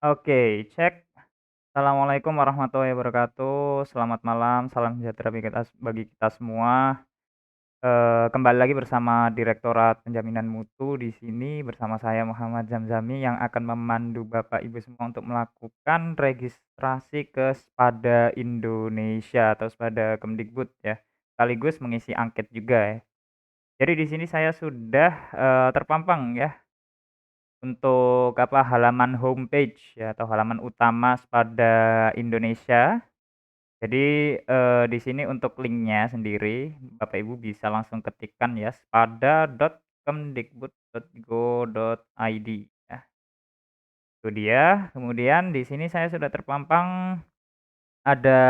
Oke, cek. Assalamualaikum warahmatullahi wabarakatuh. Selamat malam, salam sejahtera bagi kita semua. Kembali lagi bersama Direktorat Penjaminan Mutu di sini bersama saya Muhammad Zamzami yang akan memandu Bapak Ibu semua untuk melakukan registrasi ke Spada Indonesia atau Spada Kemdikbud ya, sekaligus mengisi angket juga ya. Jadi di sini saya sudah, terpampang ya untuk halaman homepage ya atau halaman utama Spada Indonesia. Jadi, di sini untuk linknya sendiri Bapak Ibu bisa langsung ketikkan ya spada.kemdikbud.go.id ya, itu dia. Kemudian di sini saya sudah terpampang ada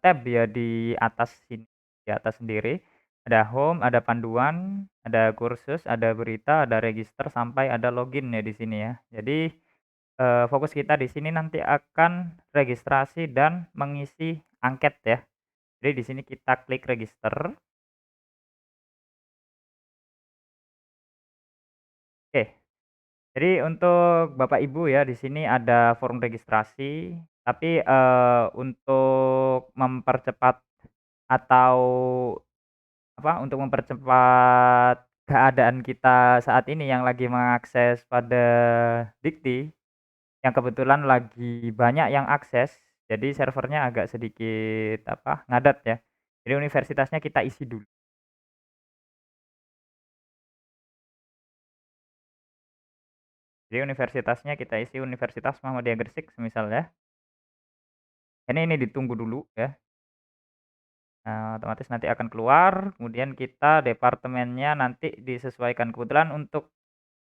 tab ya di atas sini, di atas sendiri. Ada home, ada panduan, ada kursus, ada berita, ada register, sampai ada login ya di sini ya. Jadi, fokus kita di sini nanti akan registrasi dan mengisi angket ya. Jadi di sini kita klik register. Oke, jadi untuk Bapak Ibu ya di sini ada form registrasi, tapi, untuk mempercepat atau untuk mempercepat keadaan kita saat ini yang lagi mengakses pada Dikti, yang kebetulan lagi banyak yang akses, jadi servernya agak sedikit ngadat ya. Jadi universitasnya kita isi dulu. Jadi universitasnya kita isi Universitas Muhammadiyah Gresik semisal ya. Ini ditunggu dulu ya, otomatis nanti akan keluar, kemudian kita departemennya nanti disesuaikan. Kebetulan untuk,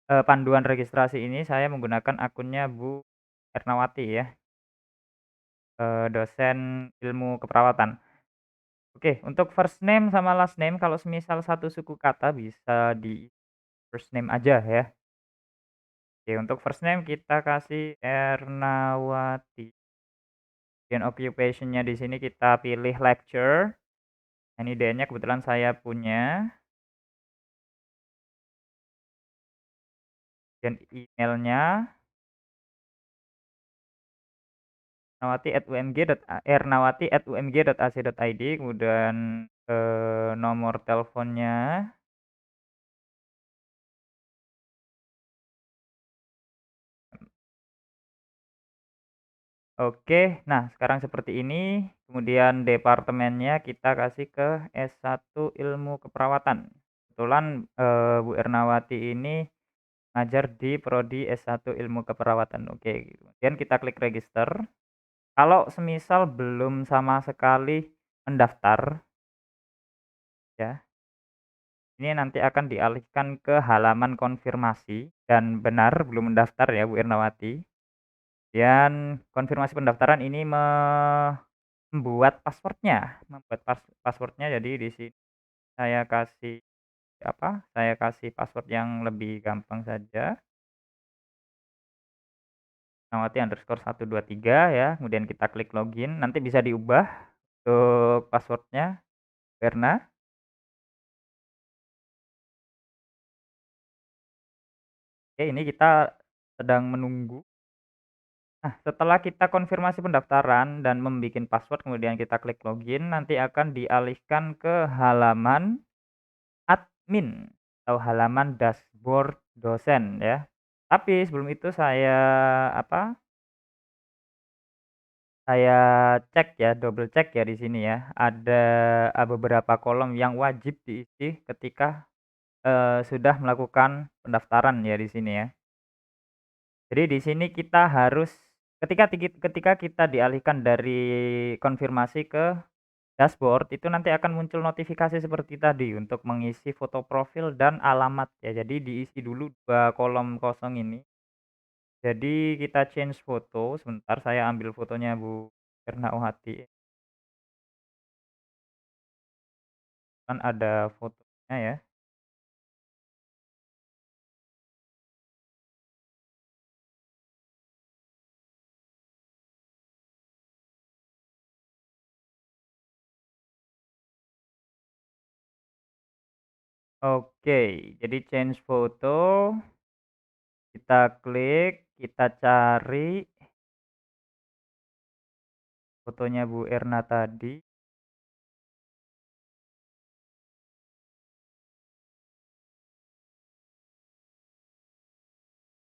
panduan registrasi ini saya menggunakan akunnya Bu Ernawati ya, dosen ilmu keperawatan. Oke, untuk first name sama last name kalau semisal satu suku kata bisa di first name aja ya. Oke, untuk first name kita kasih Ernawati, dan occupation-nya di sini kita pilih lecturer. NIDN-nya kebetulan saya punya, dan emailnya ernawati@umg.ac.id, kemudian, nomor teleponnya. Oke, nah sekarang seperti ini, kemudian departemennya kita kasih ke S1 Ilmu Keperawatan. Kebetulan, Bu Ernawati ini ngajar di prodi S1 Ilmu Keperawatan, oke. Kemudian kita klik register. Kalau semisal belum sama sekali mendaftar ya, ini nanti akan dialihkan ke halaman konfirmasi dan benar belum mendaftar ya Bu Ernawati. Dan konfirmasi pendaftaran ini membuat password-nya, jadi di sini saya kasih saya kasih password yang lebih gampang saja, Ernawati_123 ya, kemudian kita klik login, nanti bisa diubah untuk password-nya, Berna. Oke, ini kita sedang menunggu. Nah, setelah kita konfirmasi pendaftaran dan membuat password, kemudian kita klik login, nanti akan dialihkan ke halaman admin atau halaman dashboard dosen ya. Tapi sebelum itu saya cek ya, double cek ya di sini ya. Ada, beberapa kolom yang wajib diisi ketika, sudah melakukan pendaftaran ya di sini ya. Jadi di sini kita harus ketika kita dialihkan dari konfirmasi ke dashboard, itu nanti akan muncul notifikasi seperti tadi untuk mengisi foto profil dan alamat ya. Jadi diisi dulu 2 kolom kosong ini. Jadi kita change foto, sebentar saya ambil fotonya Bu Ernawati, kan ada fotonya ya. Oke, jadi change foto, kita klik, kita cari. fotonya Bu Erna tadi.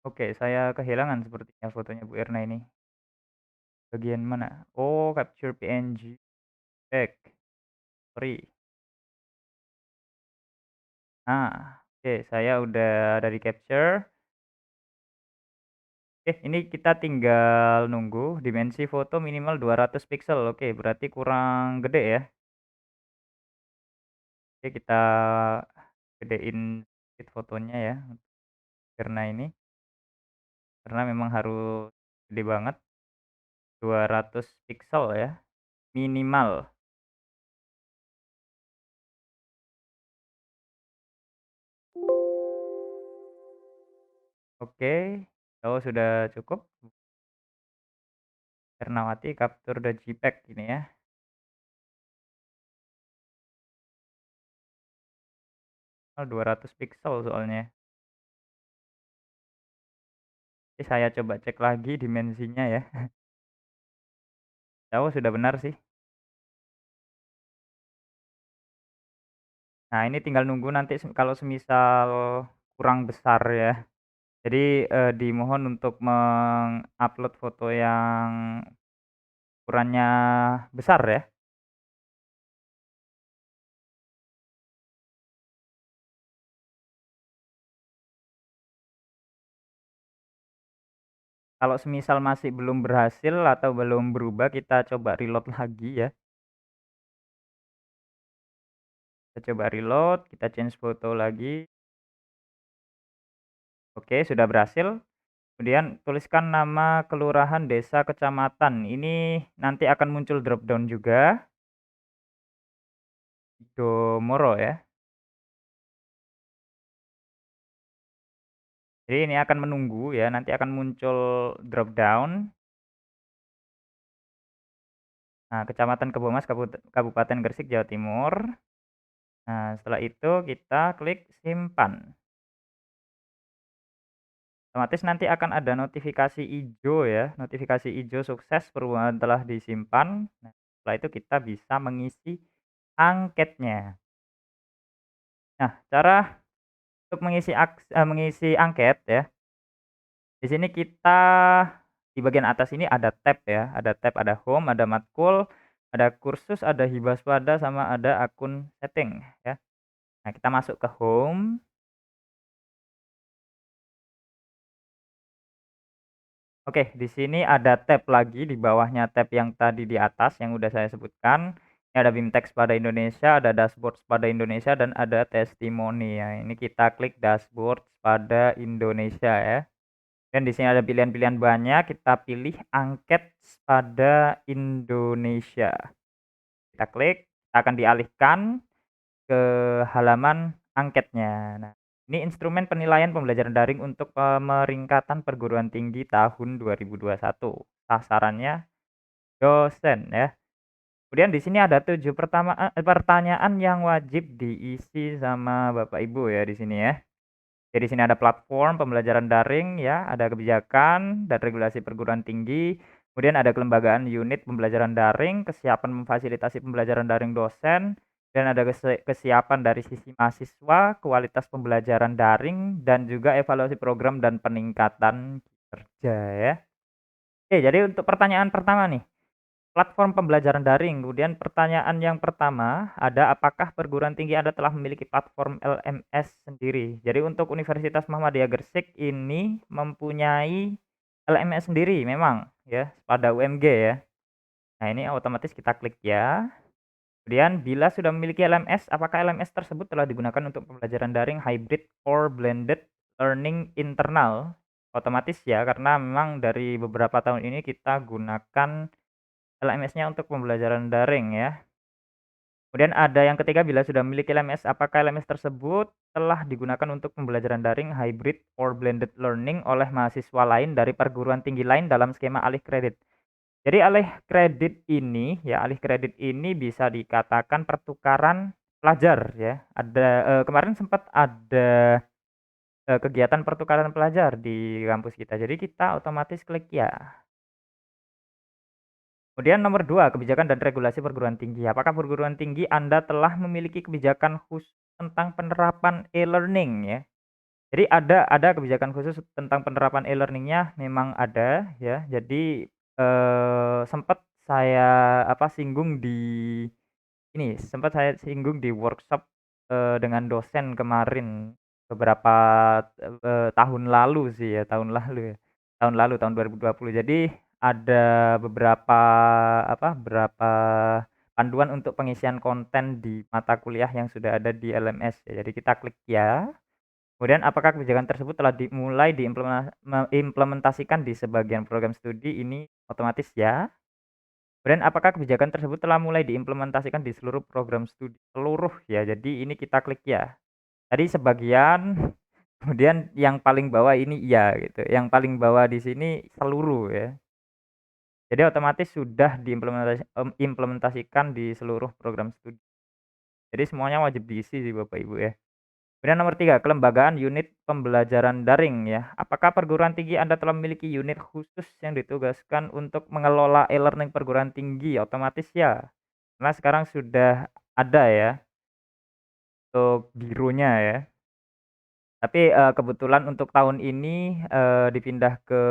Oke, saya kehilangan sepertinya fotonya Bu Erna ini. Bagian mana? Oh, capture PNG. Back. Sorry. Nah, oke, saya udah ada di capture. Oke, ini kita tinggal nunggu dimensi foto minimal 200 piksel. Oke, berarti kurang gede ya. Oke, kita gedein sedikit fotonya ya karena ini. Karena memang harus gede banget, 200 piksel ya, minimal. Oke, kalau sudah cukup, Ernawati capture the JPEG ini ya. 200 piksel soalnya. Oke, saya coba cek lagi dimensinya ya. Oh, sudah benar sih. Nah, ini tinggal nunggu nanti kalau semisal kurang besar ya. Jadi, dimohon untuk mengupload foto yang ukurannya besar ya. Kalau semisal masih belum berhasil atau belum berubah, kita coba reload lagi ya. Kita coba reload, kita change foto lagi. Oke, sudah berhasil. Kemudian tuliskan nama kelurahan, desa, kecamatan. Ini nanti akan muncul drop down juga. Domoro ya. Jadi ini akan menunggu ya, nanti akan muncul drop down. Nah, Kecamatan Kebomas, Kabupaten Gresik, Jawa Timur. Nah, setelah itu kita klik simpan. Otomatis nanti akan ada notifikasi hijau ya, notifikasi hijau sukses perubahan telah disimpan. Nah, setelah itu kita bisa mengisi angketnya. Nah, cara untuk mengisi angket ya, di sini kita di bagian atas ini ada tab ya, ada tab, ada home, ada matkul, ada kursus, ada hibaswada, sama ada akun setting ya. Nah, kita masuk ke home. Oke, di sini ada tab lagi di bawahnya tab yang tadi di atas yang udah saya sebutkan. Ini ada BIMTeX pada Indonesia, ada dashboard pada Indonesia, dan ada testimoni ya. Ini kita klik dashboard pada Indonesia ya. Dan di sini ada pilihan-pilihan banyak, kita pilih angket pada Indonesia. Kita klik, akan dialihkan ke halaman angketnya. Nah, ini instrumen penilaian pembelajaran daring untuk pemeringkatan perguruan tinggi tahun 2021. Sasarannya dosen ya. Kemudian di sini ada 7 pertanyaan yang wajib diisi sama Bapak Ibu ya di sini ya. Jadi di sini ada platform pembelajaran daring ya, ada kebijakan dan regulasi perguruan tinggi, kemudian ada kelembagaan unit pembelajaran daring, kesiapan memfasilitasi pembelajaran daring dosen, dan ada kesiapan dari sisi mahasiswa, kualitas pembelajaran daring, dan juga evaluasi program dan peningkatan kinerja ya. Oke, jadi untuk pertanyaan pertama nih, platform pembelajaran daring. Kemudian pertanyaan yang pertama ada, apakah perguruan tinggi Anda telah memiliki platform LMS sendiri? Jadi untuk Universitas Muhammadiyah Gresik ini mempunyai LMS sendiri memang ya pada UMG ya. Nah, ini otomatis kita klik ya. Kemudian bila sudah memiliki LMS, apakah LMS tersebut telah digunakan untuk pembelajaran daring, hybrid, or blended learning internal? Otomatis ya, karena memang dari beberapa tahun ini kita gunakan LMS-nya untuk pembelajaran daring ya. Kemudian ada yang ketiga, bila sudah memiliki LMS, apakah LMS tersebut telah digunakan untuk pembelajaran daring, hybrid, or blended learning oleh mahasiswa lain dari perguruan tinggi lain dalam skema alih kredit. Jadi alih kredit ini bisa dikatakan pertukaran pelajar ya. Kemarin sempat ada kegiatan pertukaran pelajar di kampus kita. Jadi kita otomatis klik ya. Kemudian nomor 2, kebijakan dan regulasi perguruan tinggi. Apakah perguruan tinggi Anda telah memiliki kebijakan khusus tentang penerapan e-learning ya? Jadi ada kebijakan khusus tentang penerapan e-learning-nya memang ada ya. Jadi, sempet saya singgung di sempat saya singgung di workshop, dengan dosen kemarin beberapa, tahun lalu sih ya, tahun lalu tahun 2020. Jadi ada beberapa panduan untuk pengisian konten di mata kuliah yang sudah ada di LMS ya. Jadi kita klik ya. Kemudian apakah kebijakan tersebut telah dimulai di sebagian program studi? Ini otomatis ya. Kemudian apakah kebijakan tersebut telah mulai diimplementasikan di seluruh program studi? Seluruh ya, jadi ini kita klik ya. Tadi sebagian, kemudian yang paling bawah ini iya gitu, yang paling bawah di sini seluruh ya. Jadi otomatis sudah implementasikan di seluruh program studi. Jadi semuanya wajib diisi sih Bapak Ibu ya. Kemudian nomor 3, kelembagaan unit pembelajaran daring ya. Apakah perguruan tinggi Anda telah memiliki unit khusus yang ditugaskan untuk mengelola e-learning perguruan tinggi? Otomatis ya. Karena sekarang sudah ada ya untuk bironya ya. Tapi, kebetulan untuk tahun ini, dipindah ke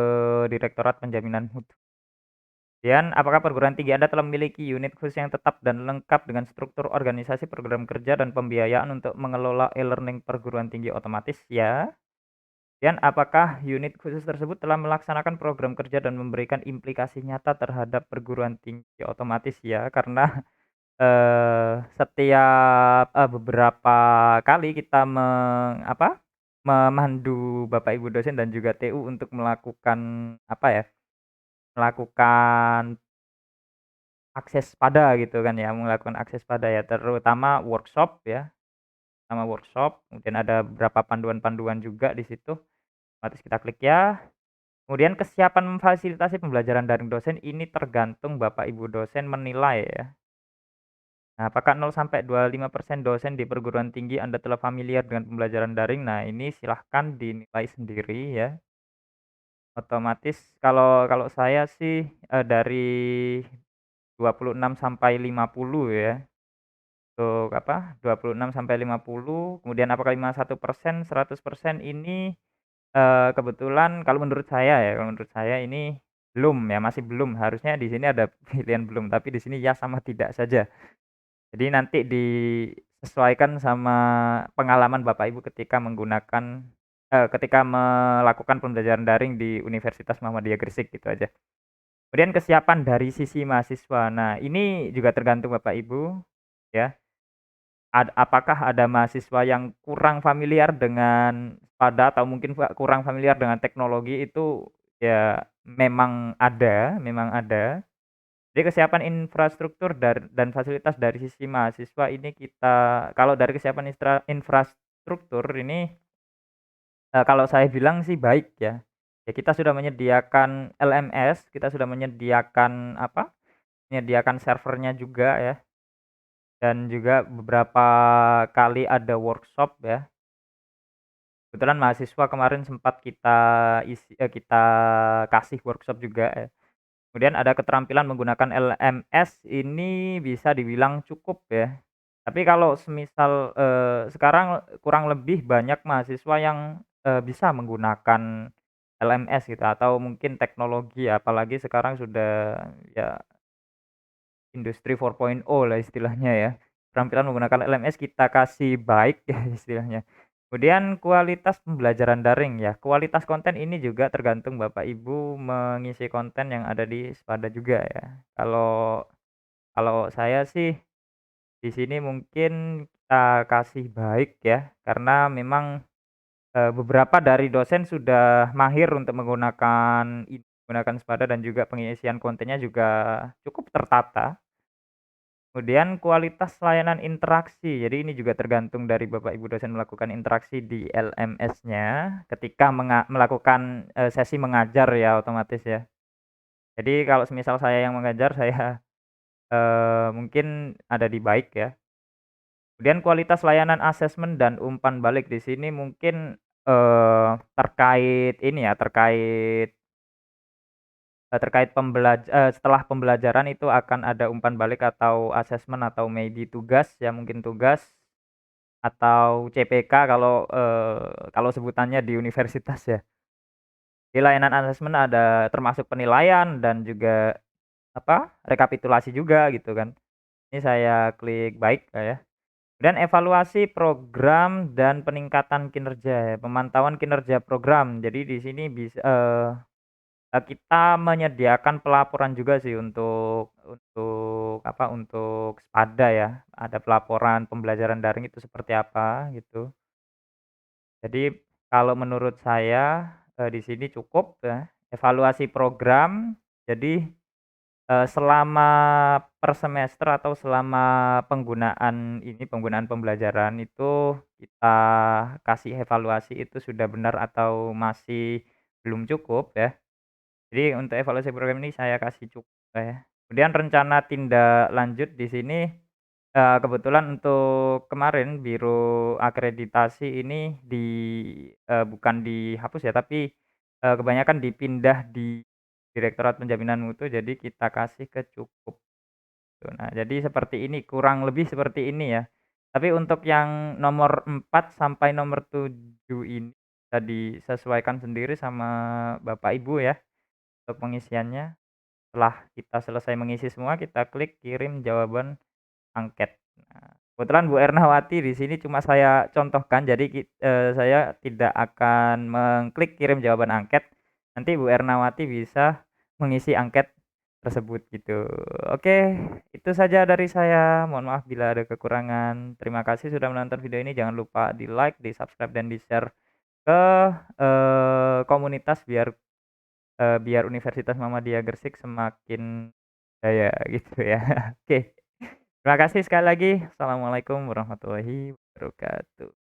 Direktorat Penjaminan Mutu. Kemudian, apakah perguruan tinggi Anda telah memiliki unit khusus yang tetap dan lengkap dengan struktur organisasi, program kerja, dan pembiayaan untuk mengelola e-learning perguruan tinggi? Otomatis ya. Kemudian, apakah unit khusus tersebut telah melaksanakan program kerja dan memberikan implikasi nyata terhadap perguruan tinggi? Otomatis ya, karena setiap, beberapa kali kita memandu Bapak Ibu dosen dan juga TU untuk melakukan, melakukan akses pada gitu kan ya, melakukan akses pada ya, terutama workshop ya, kemudian ada beberapa panduan-panduan juga di situ, otomatis kita klik ya. Kemudian kesiapan memfasilitasi pembelajaran daring dosen ini tergantung Bapak Ibu dosen menilai ya. Nah, apakah 0-25% dosen di perguruan tinggi Anda telah familiar dengan pembelajaran daring? Nah, ini silahkan dinilai sendiri ya. Otomatis kalau kalau saya sih, dari 26 sampai 50 ya. Untuk 26 sampai 50, kemudian apakah 51%, 100% ini, kebetulan kalau menurut saya ya, kalau menurut saya ini belum ya, masih belum. Harusnya di sini ada pilihan belum, tapi di sini ya sama tidak saja. Jadi nanti disesuaikan sama pengalaman Bapak Ibu ketika melakukan pembelajaran daring di Universitas Muhammadiyah Gresik gitu aja. Kemudian kesiapan dari sisi mahasiswa. Nah, ini juga tergantung Bapak Ibu ya. Apakah ada mahasiswa yang kurang familiar dengan SPADA atau mungkin kurang familiar dengan teknologi itu ya memang ada. Jadi kesiapan infrastruktur dan fasilitas dari sisi mahasiswa ini kalau dari kesiapan infrastruktur ini, kalau saya bilang sih baik ya. Ya kita sudah menyediakan LMS, kita sudah menyediakan servernya juga ya, dan juga beberapa kali ada workshop ya. Kebetulan mahasiswa kemarin sempat kita kasih workshop juga ya. Kemudian ada keterampilan menggunakan LMS ini bisa dibilang cukup ya. Tapi kalau semisal, sekarang kurang lebih banyak mahasiswa yang, bisa menggunakan LMS gitu atau mungkin teknologi ya, apalagi sekarang sudah ya industri 4.0 lah istilahnya ya. Keterampilan menggunakan LMS kita kasih baik ya istilahnya. Kemudian kualitas pembelajaran daring ya, kualitas konten ini juga tergantung Bapak Ibu mengisi konten yang ada di SPADA juga ya. Kalau kalau saya sih di sini mungkin kita kasih baik ya, karena memang, beberapa dari dosen sudah mahir untuk menggunakan SPADA dan juga pengisian kontennya juga cukup tertata. Kemudian kualitas layanan interaksi, jadi ini juga tergantung dari Bapak Ibu dosen melakukan interaksi di LMS-nya ketika melakukan, sesi mengajar ya otomatis ya. Jadi kalau semisal saya yang mengajar, saya, mungkin ada di baik ya. Kemudian kualitas layanan asesmen dan umpan balik di sini mungkin, terkait ini ya, terkait terkait setelah pembelajaran itu akan ada umpan balik atau asesmen atau maybe tugas, ya mungkin tugas atau CPK kalau sebutannya di universitas ya. Di layanan asesmen ada termasuk penilaian dan juga, rekapitulasi juga gitu kan. Ini saya klik baik, Kak, ya. Dan evaluasi program dan peningkatan kinerja ya, pemantauan kinerja program. Jadi di sini kita menyediakan pelaporan juga sih untuk Spada ya. Ada pelaporan pembelajaran daring itu seperti apa gitu. Jadi kalau menurut saya, di sini cukup ya, evaluasi program. Jadi, selama per semester atau selama penggunaan pembelajaran itu kita kasih evaluasi itu sudah benar atau masih belum cukup ya. Jadi untuk evaluasi program ini saya kasih cukup ya. Kemudian rencana tindak lanjut di sini, kebetulan untuk kemarin biro akreditasi ini bukan dihapus ya, tapi, kebanyakan dipindah di Direktorat Penjaminan Mutu, jadi kita kasih ke cukup tuh. Nah, jadi seperti ini, kurang lebih seperti ini ya. Tapi untuk yang nomor 4 sampai nomor 7 ini bisa disesuaikan sendiri sama Bapak Ibu ya, untuk pengisiannya. Setelah kita selesai mengisi semua, kita klik kirim jawaban angket. Nah, kebetulan Bu Ernawati di sini cuma saya contohkan, jadi saya tidak akan mengklik kirim jawaban angket. Nanti Bu Ernawati bisa mengisi angket tersebut gitu. Oke, itu saja dari saya. Mohon maaf bila ada kekurangan. Terima kasih sudah menonton video ini. Jangan lupa di-like, di-subscribe, dan di-share ke, komunitas biar Universitas Muhammadiyah Gresik semakin jaya gitu ya. Oke. Terima kasih sekali lagi. Assalamualaikum warahmatullahi wabarakatuh.